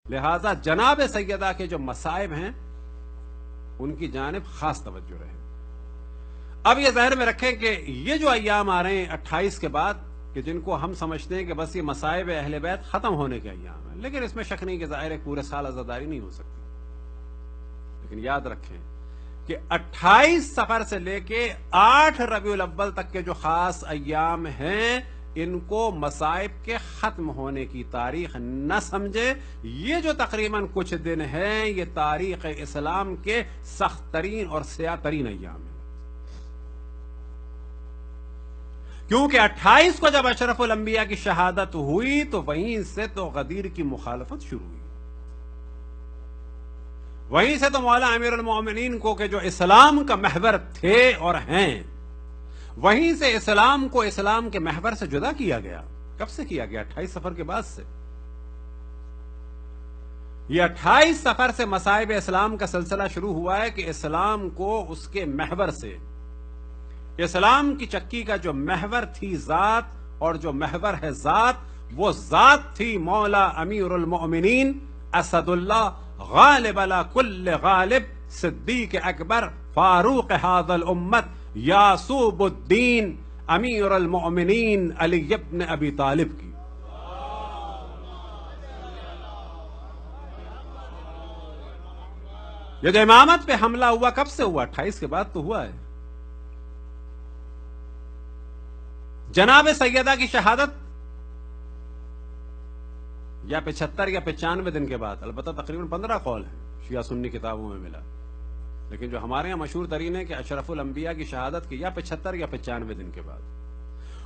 لہذا جناب سیدہ کے جو مصائب ہیں ان کی جانب خاص توجہ رہے۔ اب یہ ذہن میں رکھیں کہ یہ جو ایام آ رہے ہیں 28 کے بعد، کہ جن کو ہم سمجھتے ہیں کہ بس یہ مصائب اہل بیت ختم ہونے کے ایام ہیں، لیکن اس میں شک نہیں کہ ظاہر ہے پورے سال عزاداری نہیں ہو سکتی، لیکن یاد رکھیں کہ 28 صفر سے لے کے 8 ربیع الاول تک کے جو خاص ایام ہیں ان کو مصائب کے ختم ہونے کی تاریخ نہ سمجھے۔ یہ جو تقریباً کچھ دن ہیں یہ تاریخ اسلام کے سخت ترین اور سیاہ ترین ایام ہیں، کیونکہ 28 کو جب اشرف الانبیاء کی شہادت ہوئی تو وہیں سے تو غدیر کی مخالفت شروع ہوئی، وہیں سے تو مولا امیر المومنین کو کہ جو اسلام کا محور تھے اور ہیں، وہیں سے اسلام کو اسلام کے محور سے جدا کیا گیا۔ کب سے کیا گیا؟ 28 صفر کے بعد سے۔ یہ 28 صفر سے مصائب اسلام کا سلسلہ شروع ہوا ہے کہ اسلام کو اس کے محور سے، اسلام کی چکی کا جو محور تھی ذات، اور جو محور ہے ذات، وہ ذات تھی مولا امیر المؤمنین اسد اللہ غالب علی کل غالب صدیق اکبر فاروق ھذا الامت یعصوب الدین امیر المؤمنین علی ابن ابی طالب کی۔ یہ جو امامت پہ حملہ ہوا کب سے ہوا؟ 28 کے بعد تو ہوا ہے۔ جناب سیدہ کی شہادت یا 75 یا 95 دن کے بعد، البتہ تقریباً 15 قول ہیں شیعہ سنی کتابوں میں ملا، لیکن جو ہمارے یہاں مشہور ترین ہے کہ اشرف الانبیاء کی شہادت کی یا 75 یا 95 دن کے بعد۔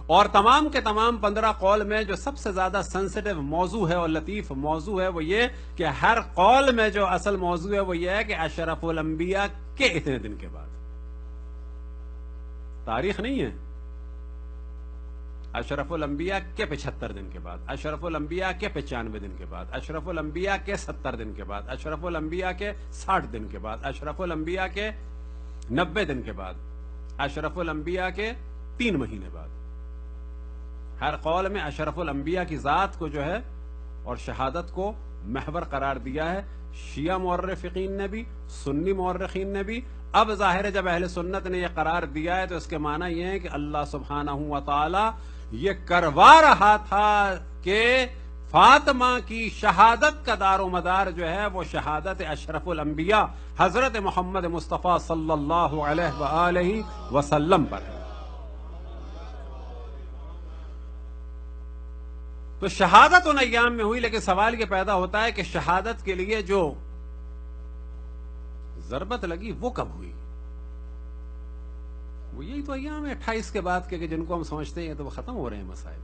اور تمام کے تمام 15 قول میں جو سب سے زیادہ سینسٹیو موضوع ہے اور لطیف موضوع ہے وہ یہ کہ ہر قول میں جو اصل موضوع ہے وہ یہ ہے کہ اشرف الانبیاء کے اتنے دن کے بعد، تاریخ نہیں ہے، اشرف الانبیاء کے 75 دن کے بعد، اشرف الانبیاء کے 95 دن کے بعد، اشرف الانبیاء کے 70 دن کے بعد، اشرف الانبیاء کے 60 دن کے بعد، اشرف الانبیاء کے 90 دن کے بعد، اشرف الانبیاء کے 3 مہینے بعد۔ ہر قول میں اشرف الانبیاء کی ذات کو جو ہے اور شہادت کو محور قرار دیا ہے، شیعہ مورخین نے بھی، سنی مورخین نے بھی۔ اب ظاہر ہے جب اہل سنت نے یہ قرار دیا ہے تو اس کے معنی یہ ہے کہ اللہ سبحانہ و تعالی یہ کروا رہا تھا کہ فاطمہ کی شہادت کا دار و مدار جو ہے وہ شہادت اشرف الانبیاء حضرت محمد مصطفیٰ صلی اللہ علیہ وآلہ وسلم پر ہے۔ تو شہادت ان ایام میں ہوئی، لیکن سوال یہ پیدا ہوتا ہے کہ شہادت کے لیے جو ضربت لگی وہ کب ہوئی؟ وہ یہی تو ایام ہے 28 کے بعد کے کہ جن کو ہم سمجھتے ہیں تو وہ ختم ہو رہے ہیں مسائل۔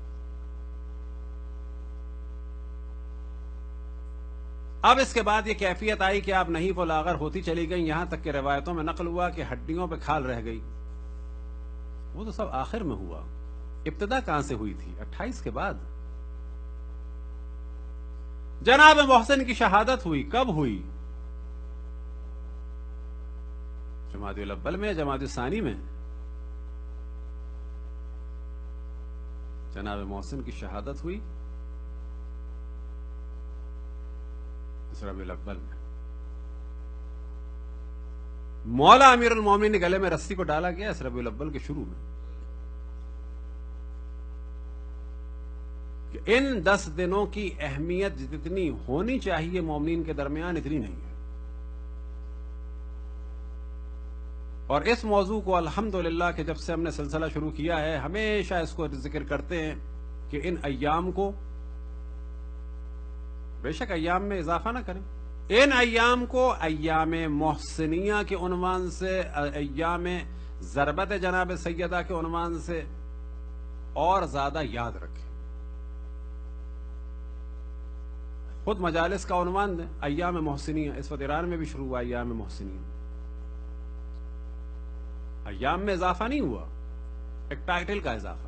اب اس کے بعد یہ کیفیت آئی کہ آپ نحیف و لاغر ہوتی چلی گئی، یہاں تک کہ روایتوں میں نقل ہوا کہ ہڈیوں پہ کھال رہ گئی۔ وہ تو سب آخر میں ہوا، ابتدا کہاں سے ہوئی تھی؟ 28 کے بعد۔ جناب محسن کی شہادت ہوئی، کب ہوئی؟ جمادی الاول میں، جمادی الثانی میں؟ جناب محسن کی شہادت ہوئی ربیع الاول میں۔ مولا امیر المومنین کے گلے میں رسی کو ڈالا گیا اس ربیع الاول کے شروع میں، کہ ان 10 دنوں کی اہمیت جتنی ہونی چاہیے مومنین کے درمیان اتنی نہیں ہے۔ اور اس موضوع کو الحمدللہ کہ جب سے ہم نے سلسلہ شروع کیا ہے ہمیشہ اس کو ذکر کرتے ہیں کہ ان ایام کو، بے شک ایام میں اضافہ نہ کریں، ان ایام کو ایام محسنیہ کے عنوان سے، ایام ضربت جناب سیدہ کے عنوان سے اور زیادہ یاد رکھیں۔ خود مجالس کا عنوان دیں ایام محسنیہ، اس وقت ایران میں بھی شروع ہوا ایام محسنیہ۔ ایام میں اضافہ نہیں ہوا، ایک ٹائٹل کا اضافہ ہے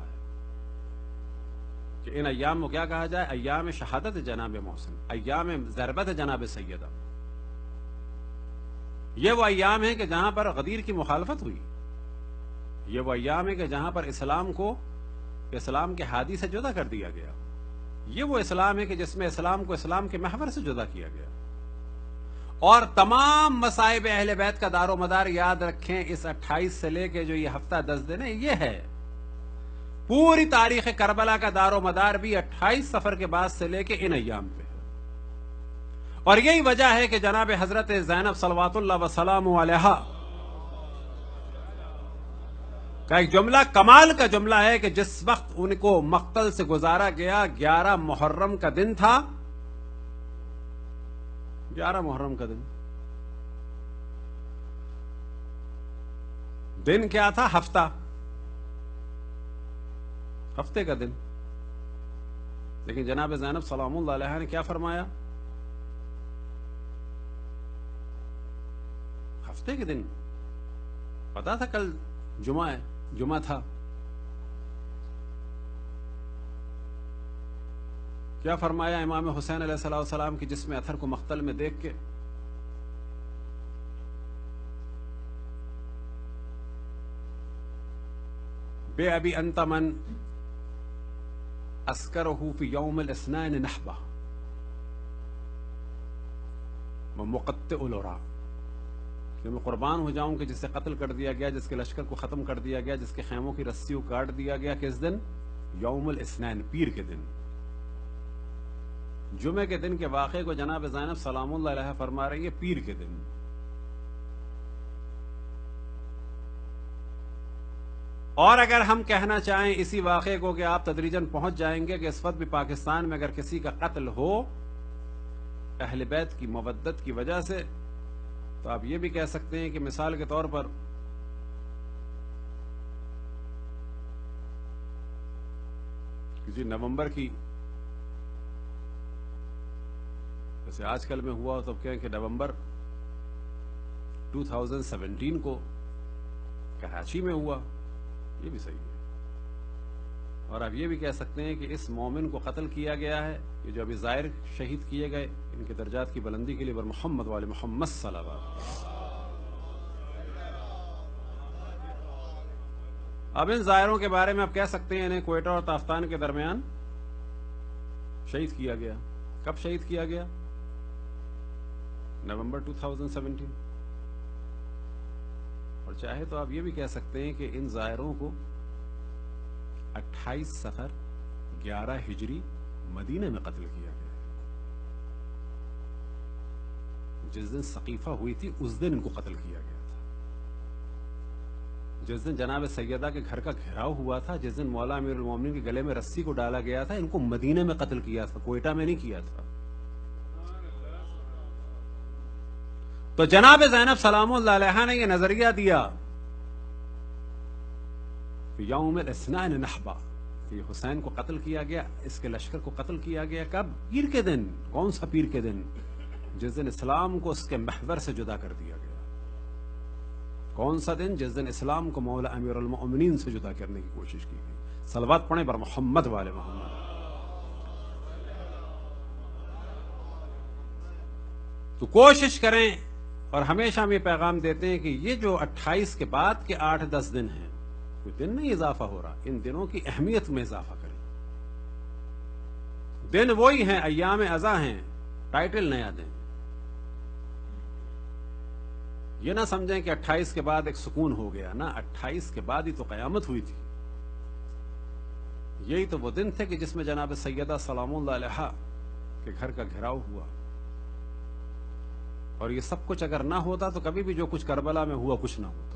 کہ ان ایام کو کیا کہا جائے؟ ایام شہادت جناب محسن، ایام ضربت جناب سیدہ۔ یہ وہ ایام ہیں کہ جہاں پر غدیر کی مخالفت ہوئی، یہ وہ ایام ہے کہ جہاں پر اسلام کو اسلام کے ہادی سے جدا کر دیا گیا، یہ وہ اسلام ہے کہ جس میں اسلام کو اسلام کے محور سے جدا کیا گیا. اور تمام مصائب اہل بیت کا دار و مدار یاد رکھیں اس 28 سے لے کے جو یہ ہفتہ 10 دن ہے یہ ہے. پوری تاریخ کربلا کا دار و مدار بھی 28 صفر کے بعد سے لے کے ان ایام پہ ہے. اور یہی وجہ ہے کہ جناب حضرت زینب صلوات اللہ وسلام علیہا کا ایک جملہ کمال کا جملہ ہے کہ جس وقت ان کو مقتل سے گزارا گیا 11 محرم کا دن تھا. 11 محرم کا دن کیا تھا؟ ہفتے کا دن. لیکن جناب زینب سلام اللہ علیہ نے کیا فرمایا؟ ہفتے کے دن. پتا تھا کل جمعہ تھا. کیا فرمایا امام حسین علیہ السلام کی جسم اطہر کو مقتل میں دیکھ کے؟ بے ابی انت من اسکرہ فی یوم الاثنین نحبہ ومقطع العراق، کہ میں قربان ہو جاؤں کہ جسے قتل کر دیا گیا، جس کے لشکر کو ختم کر دیا گیا، جس کے خیموں کی رسیوں کاٹ دیا گیا. کس دن؟ یوم الاثنین، پیر کے دن. جمعے کے دن کے واقعے کو جناب زینب سلام اللہ علیہ فرما رہی ہے پیر کے دن. اور اگر ہم کہنا چاہیں اسی واقعے کو کہ آپ تدریجاً پہنچ جائیں گے کہ اس وقت بھی پاکستان میں اگر کسی کا قتل ہو اہل بیت کی مودت کی وجہ سے، تو آپ یہ بھی کہہ سکتے ہیں کہ مثال کے طور پر کسی نومبر کی، جیسے آج کل میں ہوا تو کہیں کہ نومبر 2017 کو کراچی میں ہوا، یہ بھی صحیح ہے. اور آپ یہ بھی کہہ سکتے ہیں کہ اس مومن کو قتل کیا گیا ہے، یہ جو ابھی ظاہر شہید کیے گئے، ان کے درجات کی بلندی کے لیے بر محمد والے محمد صلی اللہ علیہ وسلم. اب ان ظاہروں کے بارے میں آپ کہہ سکتے ہیں انہیں کوئٹہ اور تافتان کے درمیان شہید کیا گیا. کب شہید کیا گیا؟ نومبر 2017. اور چاہے تو آپ یہ بھی کہہ سکتے ہیں کہ ان ظاہروں کو 28 صفر 11 ہجری مدینہ میں قتل کیا گیا. جس دن ثقیفہ ہوئی تھی اس دن ان کو قتل کیا گیا تھا. جس دن جناب سیدہ کے گھر کا گھیراؤ ہوا تھا، جس دن مولا امیر المومنین کے گلے میں رسی کو ڈالا گیا تھا، ان کو مدینہ میں قتل کیا تھا، کوئٹہ میں نہیں کیا تھا. تو جناب زینب سلام اللہ علیہ نے یہ نظریہ دیا یوم الاثنین نحبہ کہ حسین کو قتل کیا گیا، اس کے لشکر کو قتل کیا گیا. کب؟ پیر کے دن. کون سا پیر کے دن؟ جس دن اسلام کو اس کے محور سے جدا کر دیا گیا. کون سا دن؟ جس دن اسلام کو مولا امیر المؤمنین سے جدا کرنے کی کوشش کی گئی. صلوات پڑھیں بر محمد والے محمد. تو کوشش کریں، اور ہمیشہ ہم یہ پیغام دیتے ہیں کہ یہ جو 28 کے بعد کے 8-10 دن ہیں، کوئی دن نہیں اضافہ ہو رہا، ان دنوں کی اہمیت میں اضافہ کریں. دن وہی ہیں، ایام ازا ہیں، ٹائٹل نیا دیں. یہ نہ سمجھیں کہ 28 کے بعد ایک سکون ہو گیا. نا، 28 کے بعد ہی تو قیامت ہوئی تھی. یہی تو وہ دن تھے کہ جس میں جناب سیدہ سلام اللہ علیہ کے گھر کا گھیراؤ ہوا. اور یہ سب کچھ اگر نہ ہوتا تو کبھی بھی جو کچھ کربلا میں ہوا کچھ نہ ہوتا.